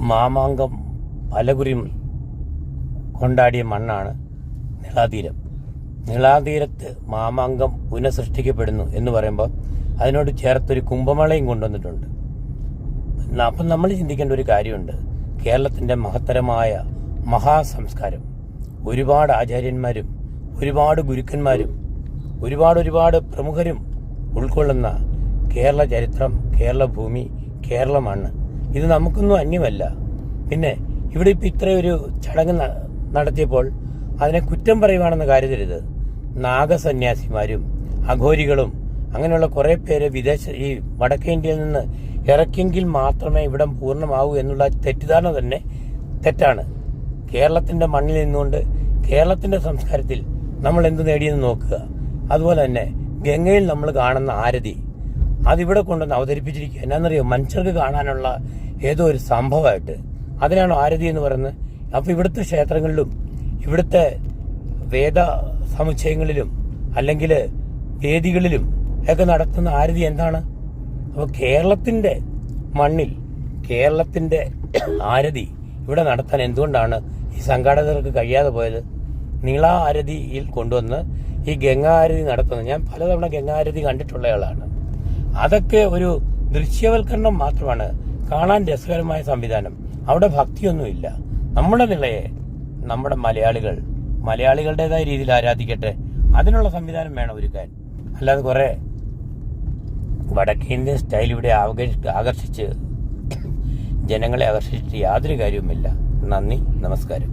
മാമാങ്കം പലകുറിയും കൊണ്ടാടിയ മണ്ണാണ് നിളാതീരം. നിളാതീരത്ത് മാമാങ്കം പുനഃസൃഷ്ടിക്കപ്പെടുന്നു എന്ന് പറയുമ്പോൾ അതിനോട് ചേർത്തൊരു കുംഭമേളയും കൊണ്ടുവന്നിട്ടുണ്ട്. അപ്പം നമ്മൾ ചിന്തിക്കേണ്ട ഒരു കാര്യമുണ്ട്. കേരളത്തിൻ്റെ മഹത്തരമായ മഹാസംസ്കാരം, ഒരുപാട് ആചാര്യന്മാരും ഒരുപാട് ഗുരുക്കന്മാരും ഒരുപാട് പ്രമുഖരും ഉൾക്കൊള്ളുന്ന കേരള ചരിത്രം, കേരള ഭൂമി, കേരള മണ്ണ്, ഇത് നമുക്കൊന്നും അന്യമല്ല. പിന്നെ ഇവിടെ ഇപ്പം ഇത്രയൊരു ചടങ്ങ് നടത്തിയപ്പോൾ അതിനെ കുറ്റം പറയുവാണെന്ന് കരുതരുത്. നാഗസന്യാസിമാരും അഘോരികളും അങ്ങനെയുള്ള കുറേ പേര് ഈ വടക്കേ ഇന്ത്യയിൽ നിന്ന് ഇറക്കിയെങ്കിൽ മാത്രമേ ഇവിടം പൂർണ്ണമാവൂ എന്നുള്ള തെറ്റിദ്ധാരണ തന്നെ തെറ്റാണ്. കേരളത്തിൻ്റെ മണ്ണിൽ നിന്നുകൊണ്ട് കേരളത്തിൻ്റെ സംസ്കാരത്തിൽ നമ്മൾ എന്ത് നേടിയെന്ന് നോക്കുക. അതുപോലെ തന്നെ ഗംഗയിൽ നമ്മൾ കാണുന്ന ആരതി അതിവിടെ കൊണ്ടുവന്ന് അവതരിപ്പിച്ചിരിക്കുക. എന്നാന്നറിയോ, മനുഷ്യർക്ക് കാണാനുള്ള ഏതോ ഒരു സംഭവമായിട്ട് അതിനാണ് ആരതി എന്ന് പറയുന്നത്. അപ്പോൾ ഇവിടുത്തെ ക്ഷേത്രങ്ങളിലും ഇവിടുത്തെ വേദ സമുച്ചയങ്ങളിലും അല്ലെങ്കിൽ വേദികളിലും ഒക്കെ നടത്തുന്ന ആരതി എന്താണ്? അപ്പോൾ കേരളത്തിൻ്റെ മണ്ണിൽ കേരളത്തിൻ്റെ ആരതി ഇവിടെ നടത്താൻ എന്തുകൊണ്ടാണ് ഈ സംഘാടകർക്ക് കഴിയാതെ പോയത്? നീളാ ആരതിയിൽ കൊണ്ടുവന്ന് ഈ ഗംഗാ ആരതി നടത്തുന്നത്. ഞാൻ പലതവണ ഗംഗാ ആരതി കണ്ടിട്ടുള്ളയാളാണ്. അതൊക്കെ ഒരു ദൃശ്യവൽക്കരണം മാത്രമാണ്, കാണാൻ രസകരമായ സംവിധാനം. അവിടെ ഭക്തിയൊന്നുമില്ല. നമ്മുടെ നിളയെ നമ്മുടെ മലയാളികളുടേതായ രീതിയിൽ ആരാധിക്കട്ടെ. അതിനുള്ള സംവിധാനം വേണം ഒരുക്കാൻ. അല്ലാതെ കുറെ വടക്കേന്ത്യൻ സ്റ്റൈൽ ഇവിടെ ആകർഷിച്ച് ജനങ്ങളെ ആകർഷിച്ചിട്ട് യാതൊരു കാര്യവുമില്ല. നന്ദി, നമസ്കാരം.